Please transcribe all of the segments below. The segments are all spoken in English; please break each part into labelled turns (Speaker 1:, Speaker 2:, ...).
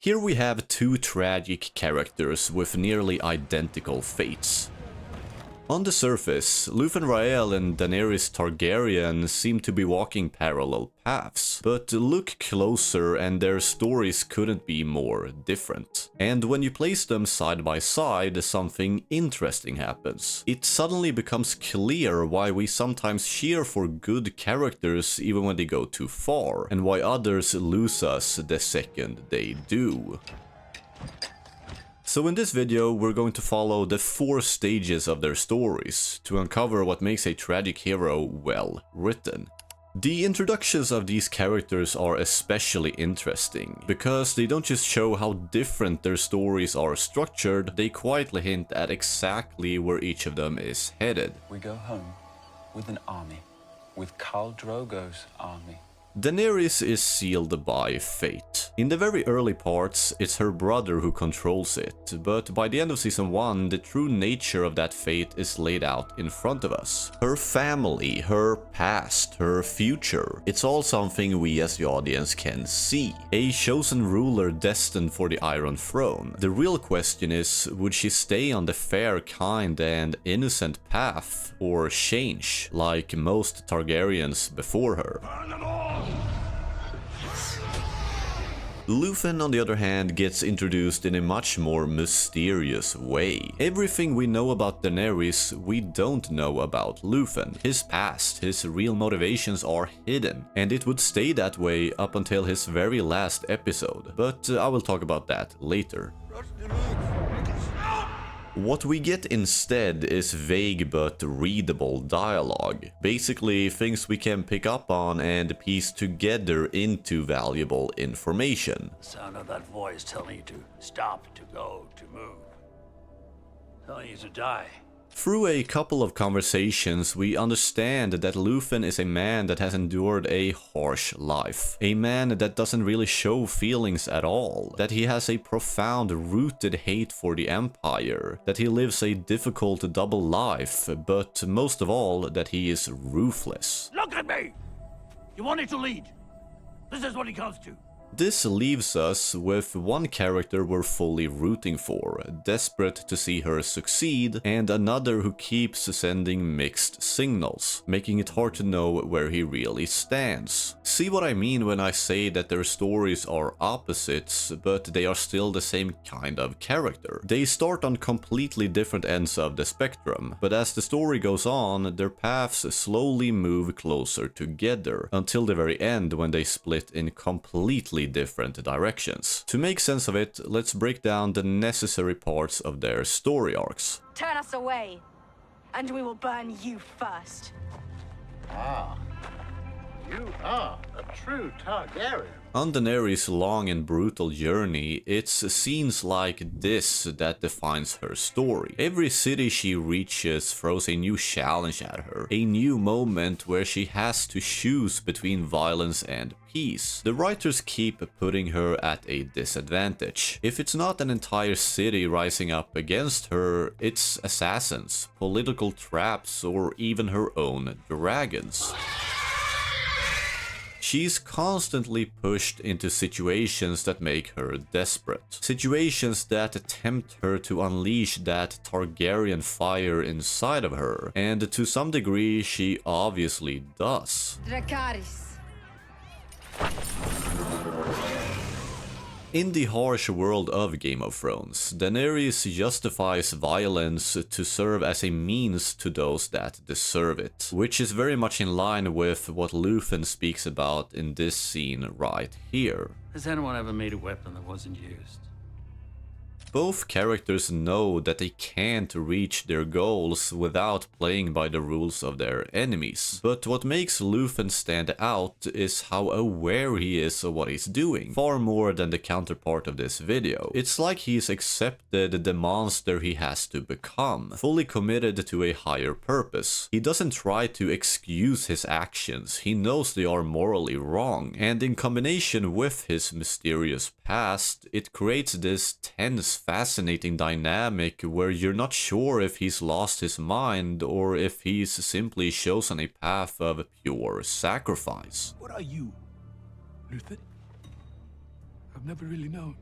Speaker 1: Here we have two tragic characters with nearly identical fates. On the surface, Luthen Rael and Daenerys Targaryen seem to be walking parallel paths, but look closer and their stories couldn't be more different. And when you place them side by side, something interesting happens. It suddenly becomes clear why we sometimes cheer for good characters even when they go too far, and why others lose us the second they do. So in this video, we're going to follow the 4 stages of their stories to uncover what makes a tragic hero well written. The introductions of these characters are especially interesting, because they don't just show how different their stories are structured, they quietly hint at exactly where each of them is headed.
Speaker 2: We go home with an army, with Khal Drogo's army.
Speaker 1: Daenerys is sealed by fate. In the very early parts, it's her brother who controls it, but by the end of season 1, the true nature of that fate is laid out in front of us. Her family, her past, her future, it's all something we as the audience can see. A chosen ruler destined for the Iron Throne. The real question is, would she stay on the fair, kind and innocent path, or change, like most Targaryens before her? Luthen, on the other hand, gets introduced in a much more mysterious way. Everything we know about Daenerys, we don't know about Luthen. His past, his real motivations are hidden, and it would stay that way up until his very last episode, but I will talk about that later. What we get instead is vague but readable dialogue. Basically, things we can pick up on and piece together into valuable information.
Speaker 3: The sound of that voice telling you to stop, to go, to move. Telling you to die.
Speaker 1: Through a couple of conversations, we understand that Luthen is a man that has endured a harsh life. A man that doesn't really show feelings at all. That he has a profound rooted hate for the Empire. That he lives a difficult double life, but most of all, that he is ruthless.
Speaker 3: Look at me! You wanted to lead. This is what it comes to.
Speaker 1: This leaves us with one character we're fully rooting for, desperate to see her succeed, and another who keeps sending mixed signals, making it hard to know where he really stands. See what I mean when I say that their stories are opposites, but they are still the same kind of character. They start on completely different ends of the spectrum, but as the story goes on, their paths slowly move closer together, until the very end when they split in completely different directions. To make sense of it, let's break down the necessary parts of their story arcs.
Speaker 4: Turn us away, and we will burn you first.
Speaker 5: Ah, you are a true Targaryen.
Speaker 1: On Daenerys' long and brutal journey, it's scenes like this that defines her story. Every city she reaches throws a new challenge at her, a new moment where she has to choose between violence and peace. The writers keep putting her at a disadvantage. If it's not an entire city rising up against her, it's assassins, political traps, or even her own dragons. She's constantly pushed into situations that make her desperate. Situations that tempt her to unleash that Targaryen fire inside of her. And to some degree, she obviously does.
Speaker 4: Dracarys.
Speaker 1: In the harsh world of Game of Thrones, Daenerys justifies violence to serve as a means to those that deserve it, which is very much in line with what Luthen speaks about in this scene right here.
Speaker 3: Has anyone ever made a weapon that wasn't used?
Speaker 1: Both characters know that they can't reach their goals without playing by the rules of their enemies. But what makes Luthen stand out is how aware he is of what he's doing, far more than the counterpart of this video. It's like he's accepted the monster he has to become, fully committed to a higher purpose. He doesn't try to excuse his actions, he knows they are morally wrong, and in combination with his mysterious past, it creates this tense, fascinating dynamic where you're not sure if he's lost his mind or if he's simply chosen a path of pure sacrifice.
Speaker 6: What are you, Luthen? I've never really known.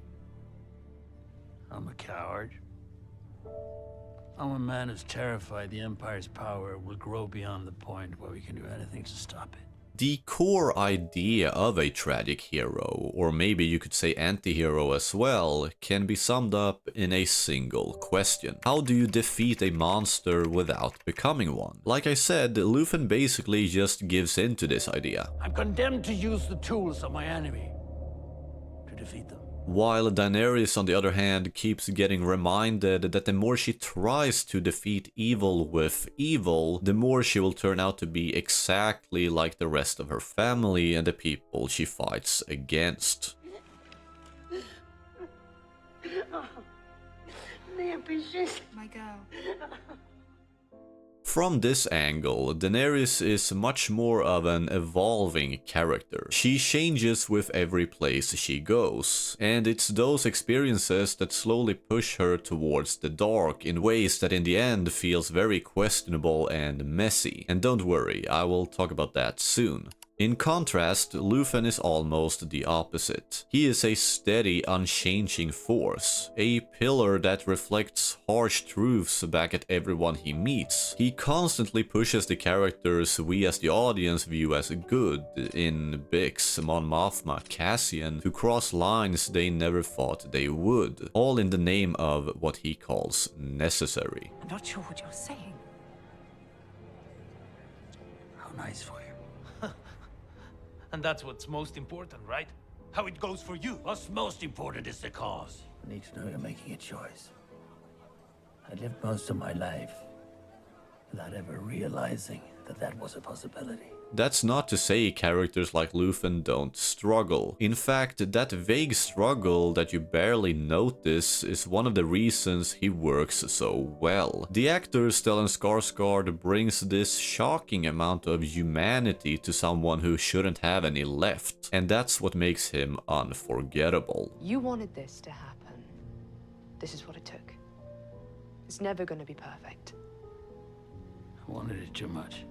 Speaker 3: I'm a coward. I'm a man who's terrified the Empire's power will grow beyond the point where we can do anything to stop it.
Speaker 1: The core idea of a tragic hero, or maybe you could say anti-hero as well, can be summed up in a single question. How do you defeat a monster without becoming one? Like I said, Luthen basically just gives in to this idea.
Speaker 3: I'm condemned to use the tools of my enemy to defeat them.
Speaker 1: While Daenerys, on the other hand, keeps getting reminded that the more she tries to defeat evil with evil, the more she will turn out to be exactly like the rest of her family and the people she fights against.
Speaker 4: My girl.
Speaker 1: From this angle, Daenerys is much more of an evolving character. She changes with every place she goes, and it's those experiences that slowly push her towards the dark in ways that in the end feels very questionable and messy. And don't worry, I will talk about that soon. In contrast, Luthen is almost the opposite. He is a steady, unchanging force, a pillar that reflects harsh truths back at everyone he meets. He constantly pushes the characters we as the audience view as good, in Bix, Mon Mothma, Cassian, to cross lines they never thought they would, all in the name of what he calls necessary.
Speaker 4: I'm not sure what you're saying.
Speaker 3: How nice for you.
Speaker 6: And that's what's most important, right? How it goes for you.
Speaker 3: What's most important is the cause. I need to know you're making a choice. I lived most of my life without ever realizing that that was a possibility.
Speaker 1: That's not to say characters like Luthen don't struggle. In fact, that vague struggle that you barely notice is one of the reasons he works so well. The actor Stellan Skarsgård brings this shocking amount of humanity to someone who shouldn't have any left, and that's what makes him unforgettable.
Speaker 7: You wanted this to happen. This is what it took. It's never going to be perfect.
Speaker 3: I wanted it too much.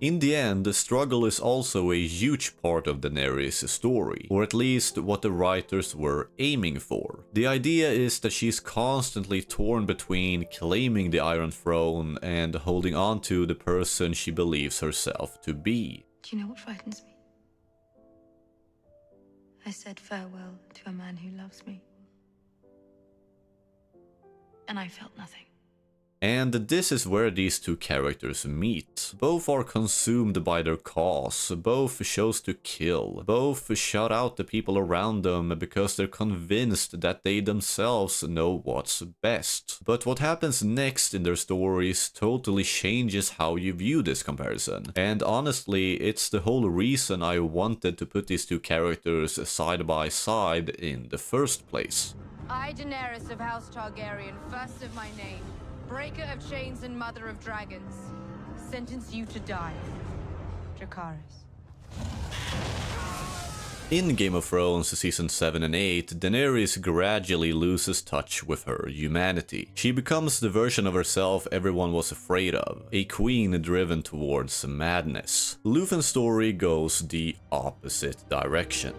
Speaker 1: In the end, the struggle is also a huge part of Daenerys' story, or at least what the writers were aiming for. The idea is that she's constantly torn between claiming the Iron Throne and holding on to the person she believes herself to be.
Speaker 4: Do you know what frightens me? I said farewell to a man who loves me. And I felt nothing.
Speaker 1: And this is where these two characters meet. Both are consumed by their cause, both chose to kill, both shut out the people around them because they're convinced that they themselves know what's best. But what happens next in their stories totally changes how you view this comparison. And honestly, it's the whole reason I wanted to put these two characters side by side in the first place.
Speaker 8: I, Daenerys of House Targaryen, first of my name, breaker of chains and mother of dragons, sentence you to die. Dracarys.
Speaker 1: In Game of Thrones Season 7 and 8, Daenerys gradually loses touch with her humanity. She becomes the version of herself everyone was afraid of, a queen driven towards madness. Luthen's story goes the opposite direction.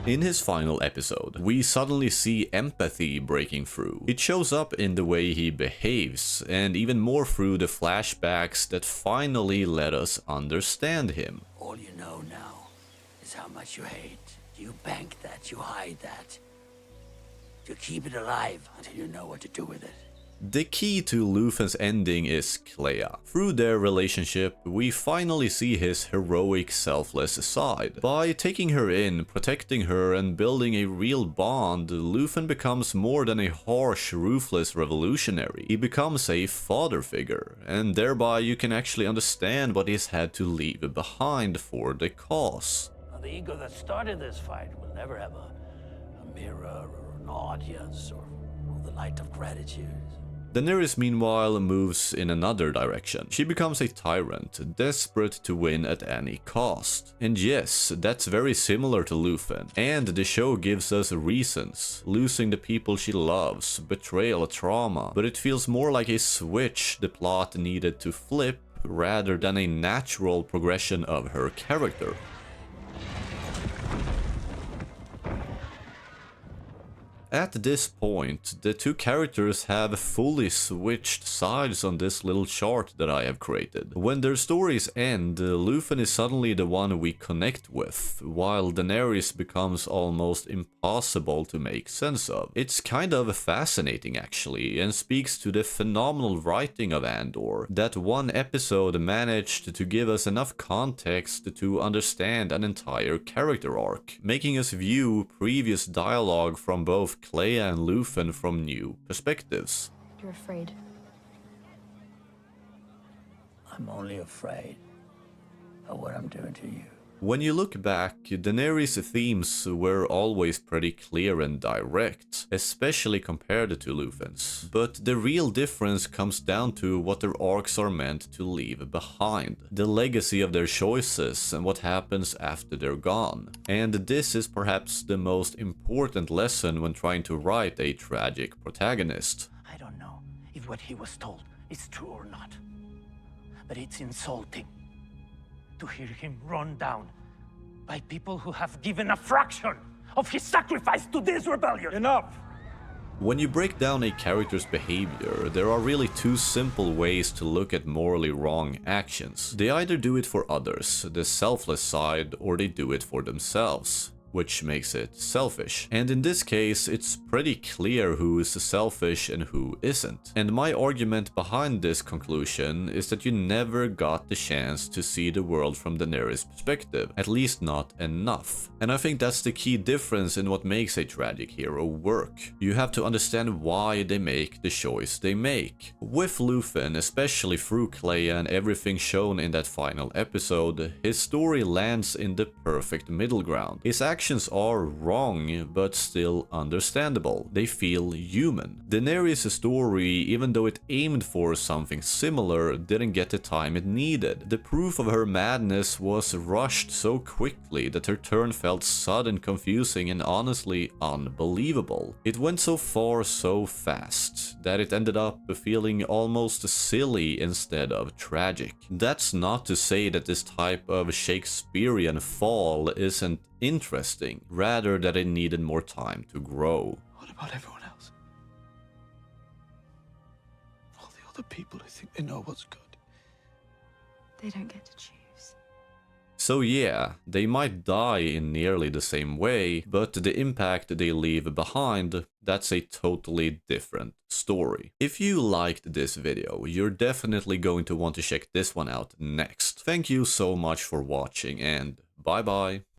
Speaker 1: In his final episode, we suddenly see empathy breaking through. It shows up in the way he behaves, and even more through the flashbacks that finally let us understand him.
Speaker 3: All you know now is how much you hate. You bank that, you hide that. You keep it alive until you know what to do with it.
Speaker 1: The key to Luthen's ending is Clea. Through their relationship, we finally see his heroic, selfless side. By taking her in, protecting her, and building a real bond, Luthen becomes more than a harsh, ruthless revolutionary. He becomes a father figure, and thereby you can actually understand what he's had to leave behind for the cause.
Speaker 3: Now, the ego that started this fight will never have a mirror or an audience or the light of gratitude.
Speaker 1: Daenerys, meanwhile, moves in another direction. She becomes a tyrant, desperate to win at any cost. And yes, that's very similar to Luthen. And the show gives us reasons. Losing the people she loves, betrayal, trauma. But it feels more like a switch the plot needed to flip, rather than a natural progression of her character. At this point, the two characters have fully switched sides on this little chart that I have created. When their stories end, Luthen is suddenly the one we connect with, while Daenerys becomes almost impossible to make sense of. It's kind of fascinating actually, and speaks to the phenomenal writing of Andor, that one episode managed to give us enough context to understand an entire character arc, making us view previous dialogue from both Clea and Luthen from new perspectives.
Speaker 7: You're afraid.
Speaker 3: I'm only afraid of what I'm doing to you.
Speaker 1: When you look back, Daenerys' themes were always pretty clear and direct, especially compared to Luthen's. But the real difference comes down to what their arcs are meant to leave behind, the legacy of their choices and what happens after they're gone. And this is perhaps the most important lesson when trying to write a tragic protagonist.
Speaker 3: I don't know if what he was told is true or not, but it's insulting to hear him run down by people who have given a fraction of his sacrifice to this rebellion. Enough!
Speaker 1: When you break down a character's behavior, there are really two simple ways to look at morally wrong actions. They either do it for others, the selfless side, or they do it for themselves, which makes it selfish. And in this case, it's pretty clear who is selfish and who isn't. And my argument behind this conclusion is that you never got the chance to see the world from Daenerys' perspective, at least not enough. And I think that's the key difference in what makes a tragic hero work. You have to understand why they make the choice they make. With Luthen, especially through Clea and everything shown in that final episode, his story lands in the perfect middle ground. His actions are wrong, but still understandable. They feel human. Daenerys' story, even though it aimed for something similar, didn't get the time it needed. The proof of her madness was rushed so quickly that her turn felt sudden, confusing, and honestly unbelievable. It went so far so fast that it ended up feeling almost silly instead of tragic. That's not to say that this type of Shakespearean fall isn't interesting, rather that it needed more time to grow.
Speaker 2: What about everyone else? All the other people who think they know what's good.
Speaker 7: They don't get to choose.
Speaker 1: So yeah, they might die in nearly the same way, but the impact they leave behind, that's a totally different story. If you liked this video, you're definitely going to want to check this one out next. Thank you so much for watching, and bye bye.